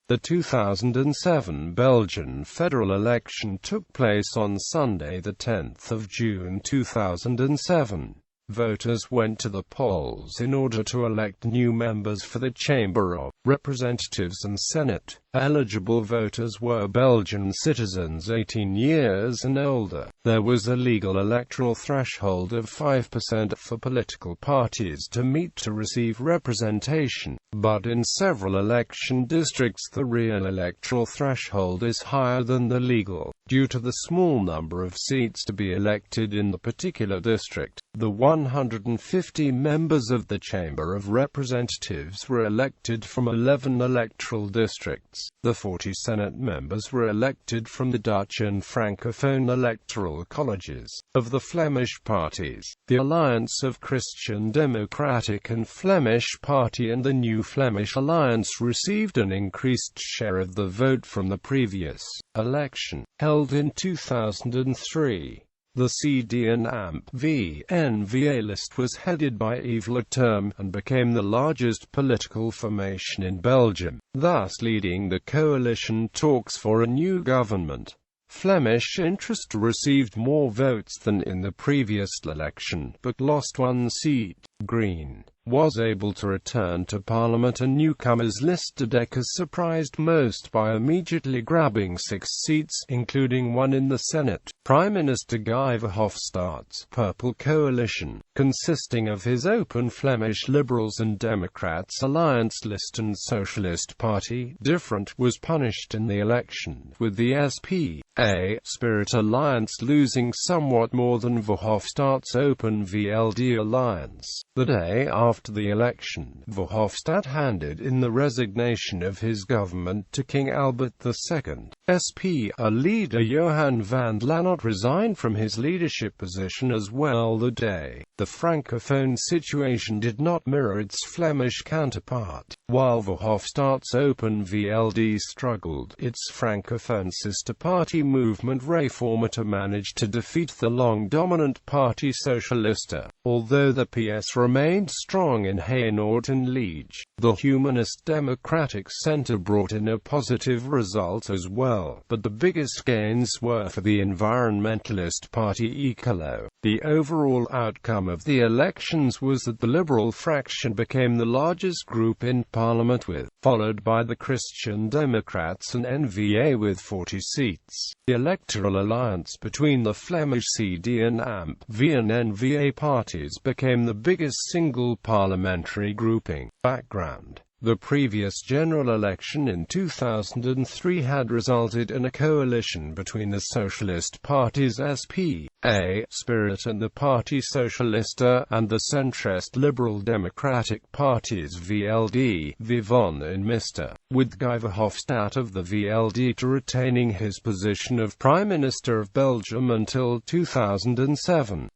The 2007 Belgian federal election took place on Sunday, 10 June 2007. Voters went to the polls in order to elect new members for the Chamber of Representatives and Senate. Eligible voters were Belgian citizens 18 years and older. There was a legal electoral threshold of 5% for political parties to meet to receive representation, but in several election districts the real electoral threshold is higher than the legal, due to the small number of seats to be elected in the particular district. The 150 members of the Chamber of Representatives were elected from 11 electoral districts. The 40 Senate members were elected from the Dutch and Francophone electoral colleges of the Flemish parties, the Alliance of Christian Democratic and Flemish Party, and the New Flemish Alliance received an increased share of the vote from the previous election, held in 2003. The CD&AMP-VNVA list was headed by Yves Leterme, and became the largest political formation in Belgium, thus leading the coalition talks for a new government. Flemish Interest received more votes than in the previous election, but lost one seat. Green was able to return to Parliament, and newcomers Listedekers surprised most by immediately grabbing 6 seats, including one in the Senate. Prime Minister Guy Verhofstadt's Purple Coalition, consisting of his Open Flemish Liberals and Democrats Alliance List and Socialist Party Different, was punished in the election, with the SP-A Spirit Alliance losing somewhat more than Verhofstadt's Open VLD Alliance. The day after the election, Verhofstadt handed in the resignation of his government to King Albert II. SP-A leader Johan van Lanot resigned from his leadership position as well the day. The Francophone situation did not mirror its Flemish counterpart. While Verhofstadt's Open VLD struggled, its Francophone sister party Movement Réformateur managed to defeat the long-dominant Parti Socialiste. Although the PS remained strong in Hainaut and Liege, the Humanist Democratic Centre brought in a positive result as well, but the biggest gains were for the environmentalist party Ecolo. The overall outcome of the elections was that the Liberal fraction became the largest group in Parliament, followed by the Christian Democrats and NVA with 40 seats. The electoral alliance between the Flemish CD and AMP-V and NVA parties became the biggest single parliamentary grouping. Background: the previous general election in 2003 had resulted in a coalition between the socialist parties SP-A Spirit and the Parti Socialiste, and the centrist Liberal Democratic parties VLD, Vivon and Mr., with Guy Verhofstadt of the VLD to retaining his position of Prime Minister of Belgium until 2007.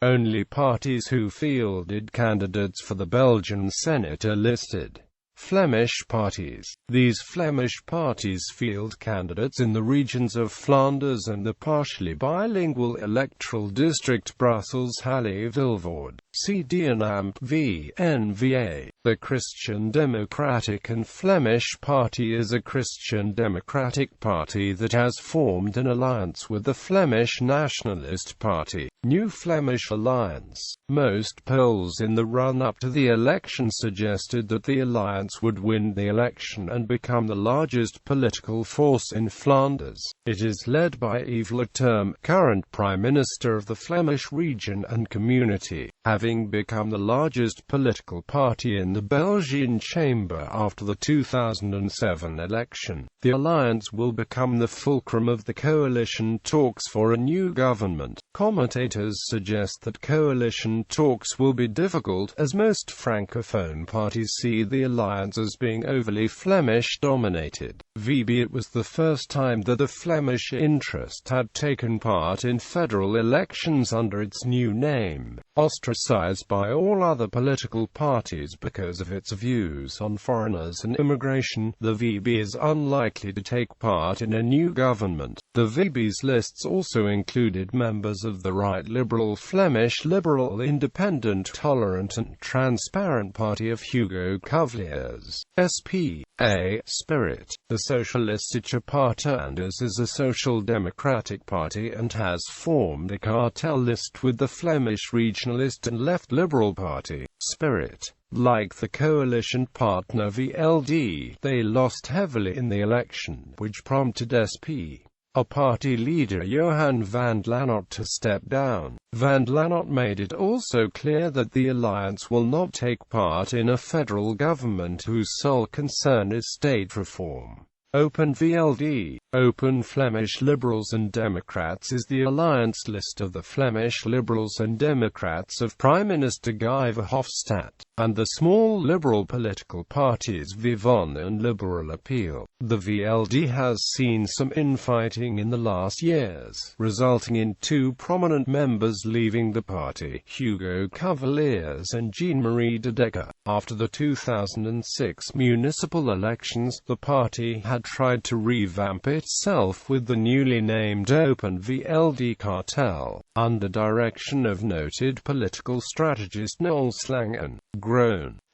Only parties who fielded candidates for the Belgian Senate are listed. Flemish parties. These Flemish parties field candidates in the regions of Flanders and the partially bilingual electoral district Brussels-Halle-Vilvoorde. CD and AMP-V, NVA. The Christian Democratic and Flemish Party is a Christian Democratic party that has formed an alliance with the Flemish Nationalist Party, New Flemish Alliance. Most polls in the run-up to the election suggested that the alliance would win the election and become the largest political force in Flanders. It is led by Yves Leterme, current Prime Minister of the Flemish region and community, having become the largest political party in the Belgian chamber after the 2007 election. The alliance will become the fulcrum of the coalition talks for a new government. Commentators suggest that coalition talks will be difficult, as most Francophone parties see the alliance as being overly Flemish-dominated. It was the first time that the Flemish Interest had taken part in federal elections under its new name. Ostracized criticized by all other political parties because of its views on foreigners and immigration. The VB is unlikely to take part in a new government. The VB's lists also included members of the right Liberal, Flemish Liberal, Independent, Tolerant and Transparent Party of Hugo Cavaliers, SP.A. Spirit. The Socialistische Partij Anders is a social democratic party and has formed a cartel list with the Flemish Regionalist and Left Liberal Party, Spirit. Like the coalition partner VLD, they lost heavily in the election, which prompted SP.A party leader Johan van Lanot to step down. Van Lanot made it also clear that the alliance will not take part in a federal government whose sole concern is state reform. Open VLD, Open Flemish Liberals and Democrats is the alliance list of the Flemish Liberals and Democrats of Prime Minister Guy Verhofstadt, and the small liberal political parties Vivon and Liberal Appeal. The VLD has seen some infighting in the last years, resulting in two prominent members leaving the party, Hugo Cavaliers and Jean-Marie de Decker. After the 2006 municipal elections, the party had tried to revamp itself with the newly named Open VLD cartel, under direction of noted political strategist Noel Slangen.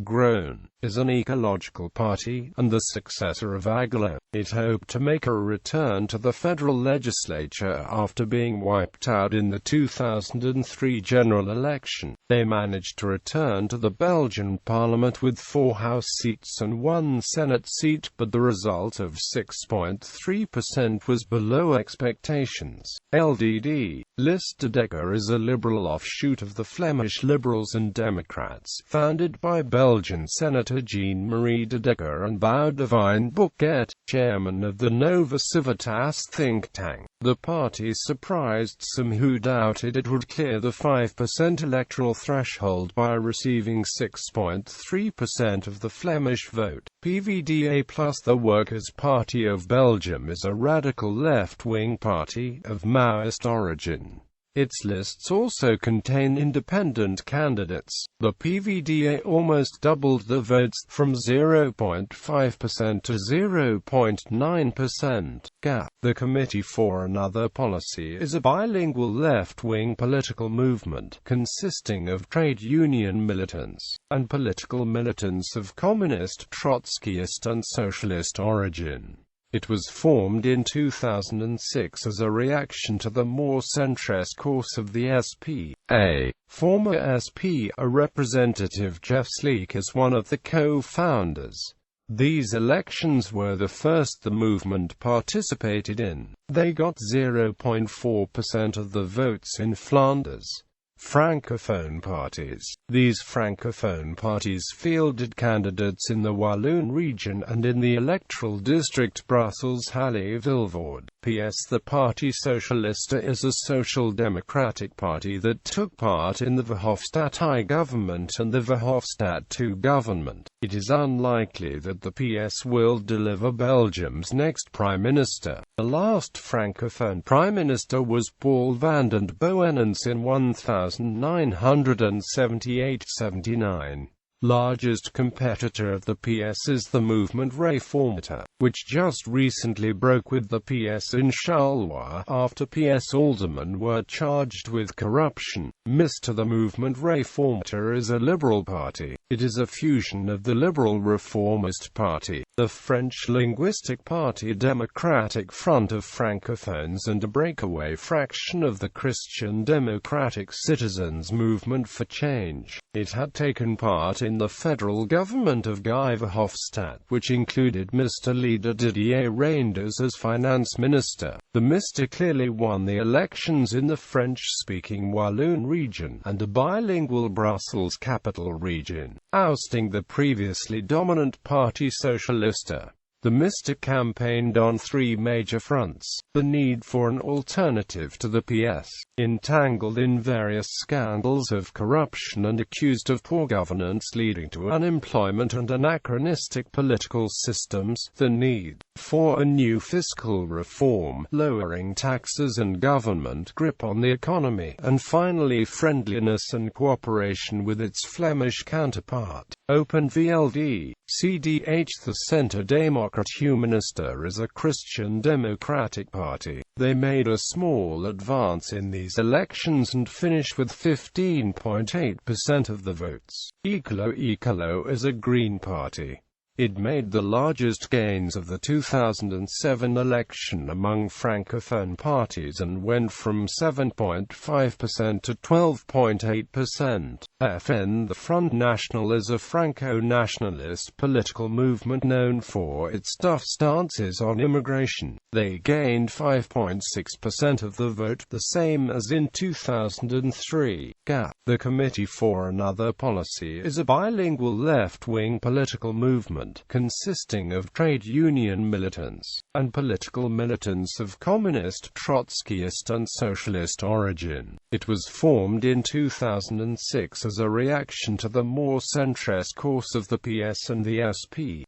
Groen is an ecological party, and the successor of Aglo. It hoped to make a return to the federal legislature after being wiped out in the 2003 general election. They managed to return to the Belgian parliament with 4 House seats and 1 Senate seat, but the result of 6.3% was below expectations. LDD. List de Decker is a liberal offshoot of the Flemish Liberals and Democrats, founded by Belgian Senator Jean-Marie de Decker and Boudewijn Bouquet, chairman of the Nova Civitas think tank. The party surprised some who doubted it would clear the 5% electoral threshold by receiving 6.3% of the Flemish vote. PVDA plus the Workers' Party of Belgium is a radical left-wing party of Maoist origin. Its lists also contain independent candidates. The PVDA almost doubled the votes, from 0.5% to 0.9%. GAP. The Committee for Another Policy is a bilingual left-wing political movement, consisting of trade union militants, and political militants of communist, Trotskyist and socialist origin. It was formed in 2006 as a reaction to the more centrist course of the SP.A. Former SP.A representative Jeff Sleek is one of the co-founders. These elections were the first the movement participated in. They got 0.4% of the votes in Flanders. Francophone parties. These Francophone parties fielded candidates in the Walloon region and in the electoral district Brussels-Halle-Vilvoorde. PS. The Parti Socialiste is a social democratic party that took part in the Verhofstadt I government and the Verhofstadt II government. It is unlikely that the PS will deliver Belgium's next prime minister. The last Francophone prime minister was Paul van den Boenens in 1978-79. Largest competitor of the PS is the movement Réformateur, which just recently broke with the PS in Charleroi after PS aldermen were charged with corruption. Mr. The movement Réformateur is a liberal party. It is a fusion of the Liberal Reformist Party, the French linguistic party Democratic Front of Francophones and a breakaway fraction of the Christian Democratic Citizens Movement for Change. It had taken part in the federal government of Guy Verhofstadt, which included Mr. Leader Didier Reynders as finance minister. The Mr. clearly won the elections in the French-speaking Walloon region and a bilingual Brussels capital region, ousting the previously dominant Parti Socialiste. The Mr. campaigned on three major fronts: the need for an alternative to the PS, entangled in various scandals of corruption and accused of poor governance leading to unemployment and anachronistic political systems, the need for a new fiscal reform, lowering taxes and government grip on the economy, and finally friendliness and cooperation with its Flemish counterpart, Open VLD. CDH. The Centre-Democrat Humanista is a Christian democratic party. They made a small advance in these elections and finished with 15.8% of the votes. Ecolo is a Green party. It made the largest gains of the 2007 election among Francophone parties and went from 7.5% to 12.8%. FN. The Front National is a Franco-nationalist political movement known for its tough stances on immigration. They gained 5.6% of the vote, the same as in 2003. GAP. The Committee for Another Policy is a bilingual left-wing political movement consisting of trade union militants and political militants of communist, Trotskyist and socialist origin. It was formed in 2006 as a reaction to the more centrist course of the PS and the SP.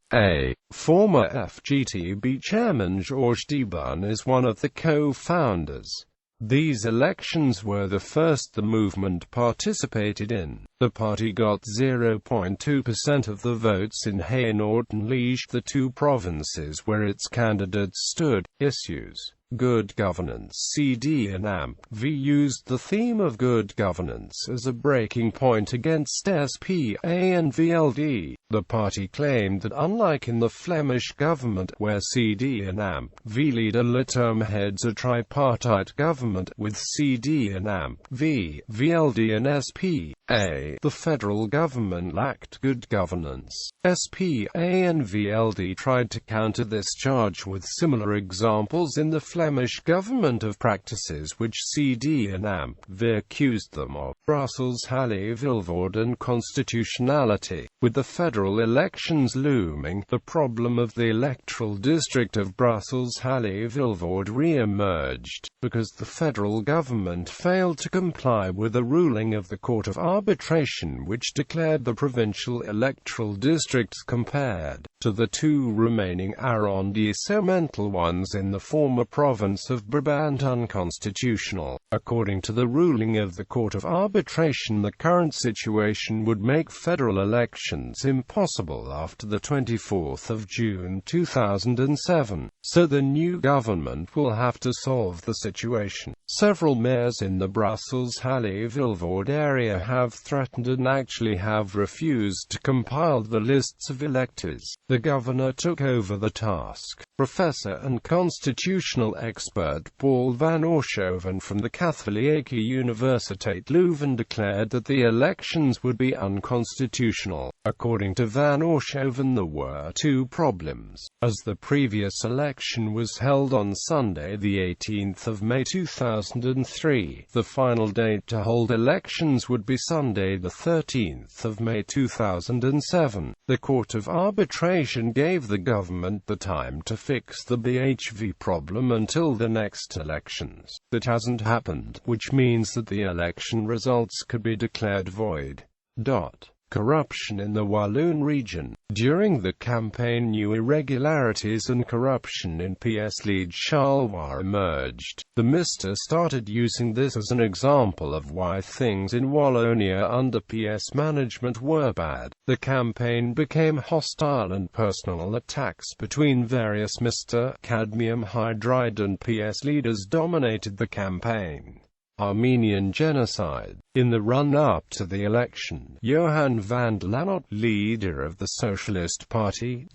Former FGTB chairman Georges Debun is one of the co-founders. These elections were the first the movement participated in. The party got 0.2% of the votes in Hainaut and Liège, the two provinces where its candidates stood. Issues: good governance. CD and AMP-V used the theme of good governance as a breaking point against SPA and VLD. The party claimed that unlike in the Flemish government, where CD and AMP-V leader Leterme heads a tripartite government with CD and AMP-V, VLD and SPA, the federal government lacked good governance. SPA and VLD tried to counter this charge with similar examples in the Flemish government of practices which CD and AMP-V accused them of: Brussels-Halle-Vilvoorde and constitutionality. With the federal elections looming, the problem of the electoral district of Brussels-Halle-Vilvoorde re-emerged, because the federal government failed to comply with a ruling of the Court of Arbitration which declared the provincial electoral districts compared to the two remaining arrondissemental ones in the former province of Brabant unconstitutional. According to the ruling of the Court of Arbitration, the current situation would make federal elections impossible after the 24th of June 2007, so the new government will have to solve the situation. Several mayors in the Brussels-Halle-Vilvoorde area have threatened and actually have refused to compile the lists of electors. The governor took over the task. Professor and constitutional expert Paul van Orshoven from the Katholieke Universiteit Leuven declared that the elections would be unconstitutional. According to van Orshoven, there were two problems. As the previous election was held on Sunday, the 18th of May 2003, the final date to hold elections would be Sunday, the 13th of May 2007. The Court of Arbitration gave the government the time to fix the BHV problem until the next elections. That hasn't happened, which means that the election results could be declared void. Corruption in the Walloon region. During the campaign, new irregularities and corruption in PS lead Charleroi emerged. The Mr. started using this as an example of why things in Wallonia under PS management were bad. The campaign became hostile and personal attacks between various Mr. cadmium hydride and PS leaders dominated the campaign. Armenian Genocide. In the run-up to the election, Johan van der Lanot, leader of the Socialist Party,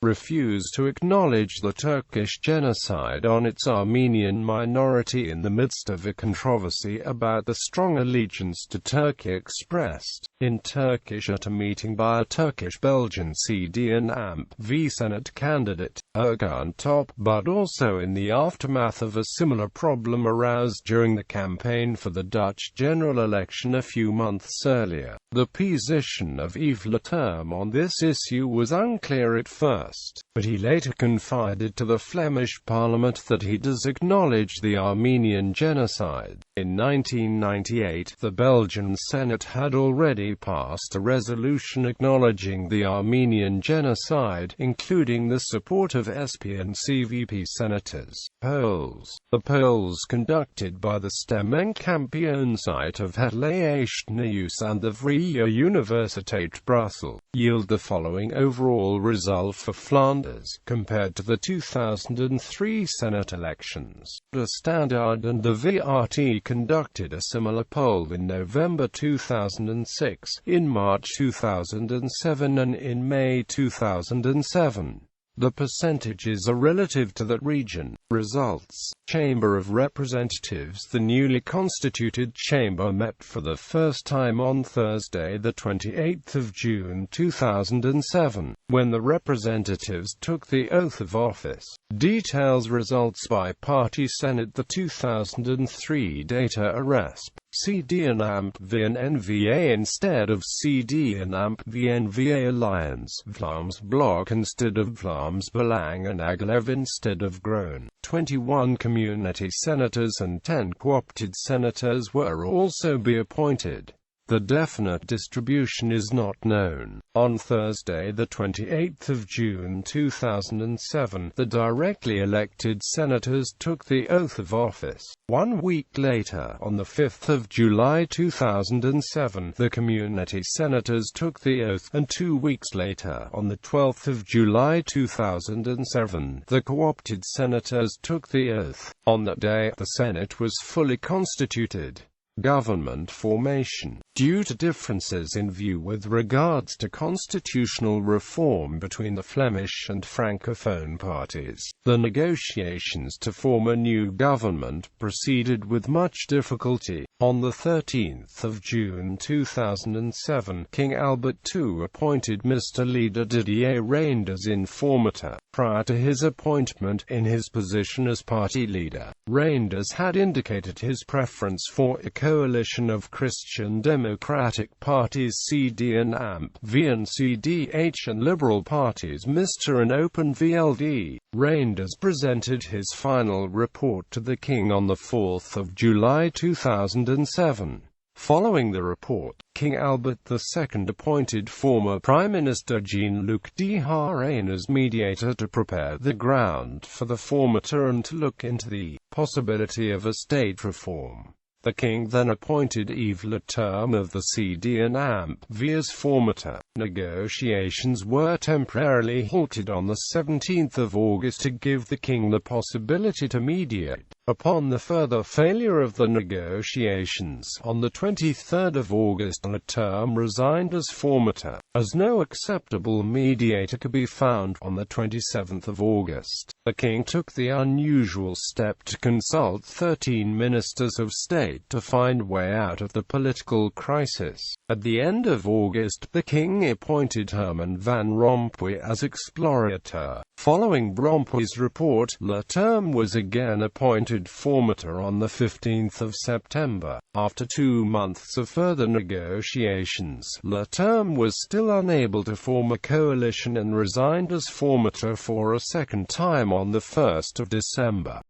refused to acknowledge the Turkish genocide on its Armenian minority in the midst of a controversy about the strong allegiance to Turkey expressed in Turkish at a meeting by a Turkish-Belgian CD and AMP-V Senate candidate, Ergun Top, but also in the aftermath of a similar problem aroused during the campaign for the Dutch general election a few months earlier. The position of Yves Leterme on this issue was unclear at first, but he later confided to the Flemish Parliament that he does acknowledge the Armenian Genocide. In 1998, the Belgian Senate had already passed a resolution acknowledging the Armenian Genocide, including the support of SP and CVP senators. Polls. The polls conducted by the Stemmenkampioen site of Het Nieuws and the Vrije Universiteit Brussels yield the following overall result for Flanders, compared to the 2003 Senate elections. De Standaard and the VRT conducted a similar poll in November 2006, in March 2007 and in May 2007. The percentages are relative to that region. Results. Chamber of Representatives. The newly constituted chamber met for the first time on Thursday, the 28th of June 2007, when the representatives took the oath of office. Details. Results by party. Senate. The 2003 data are RESP, CD and AMP VN NVA instead of CD and AMP VNVA Alliance, Vlaams Blok instead of Vlaams Belang and Aglev instead of Groen. 21 community senators and 10 co-opted senators were also be appointed. The definite distribution is not known. On Thursday, the 28th of June 2007, the directly elected senators took the oath of office. 1 week later, on the 5th of July 2007, the community senators took the oath, and 2 weeks later, on the 12th of July 2007, the co-opted senators took the oath. On that day, the Senate was fully constituted. Government formation. Due to differences in view with regards to constitutional reform between the Flemish and Francophone parties, the negotiations to form a new government proceeded with much difficulty. On the 13th of June 2007, King Albert II appointed Mr. Leader Didier Reynders informator. Prior to his appointment, in his position as party leader, Reynders had indicated his preference for a coalition of Christian Democratic parties CD and AMP, V and CDH and Liberal parties Mr. and Open VLD. Reynders presented his final report to the King on the 4th of July 2007. Following the report, King Albert II appointed former Prime Minister Jean-Luc Dehaene as mediator to prepare the ground for the former term to look into the possibility of a state reform. The king then appointed Yves Leterme of the CD and AMP V as formator. Negotiations were temporarily halted on the 17th of August to give the king the possibility to mediate. Upon the further failure of the negotiations, on the 23rd of August, Leterme resigned as formator, as no acceptable mediator could be found. On the 27th of August, the king took the unusual step to consult 13 ministers of state to find a way out of the political crisis. At the end of August, the king appointed Herman van Rompuy as explorateur. Following Rompuy's report, Leterme was again appointed formator on the 15th of September. After 2 months of further negotiations, Leterme was still unable to form a coalition and resigned as formator for a second time on the 1st of December.